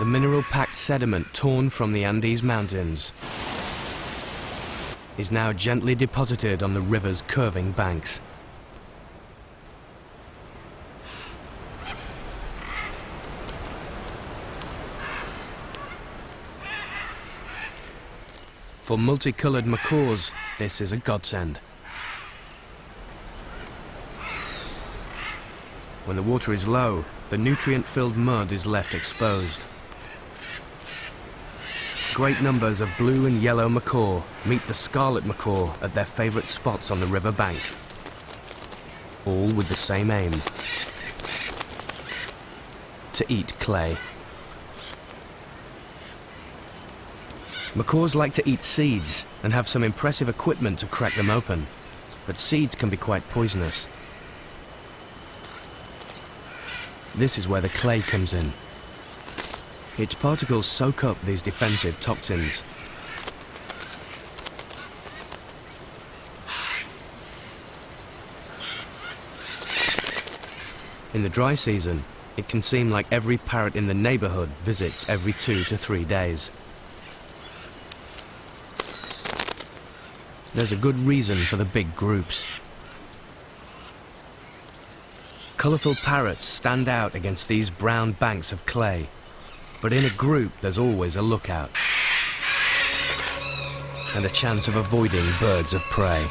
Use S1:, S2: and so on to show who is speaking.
S1: The mineral-packed sediment torn from the Andes Mountains is now gently deposited on the river's curving banks. For multicolored macaws, this is a godsend. When the water is low, the nutrient-filled mud is left exposed. Great numbers of blue and yellow macaw meet the scarlet macaw at their favorite spots on the river bank, all with the same aim: to eat clay. Macaws like to eat seeds and have some impressive equipment to crack them open, but seeds can be quite poisonous. This is where the clay comes in. Its particles soak up these defensive toxins. In the dry season, it can seem like every parrot in the neighborhood visits every 2 to 3 days. There's a good reason for the big groups. Colourful parrots stand out against these brown banks of clay, but in a group there's always a lookout and a chance of avoiding birds of prey.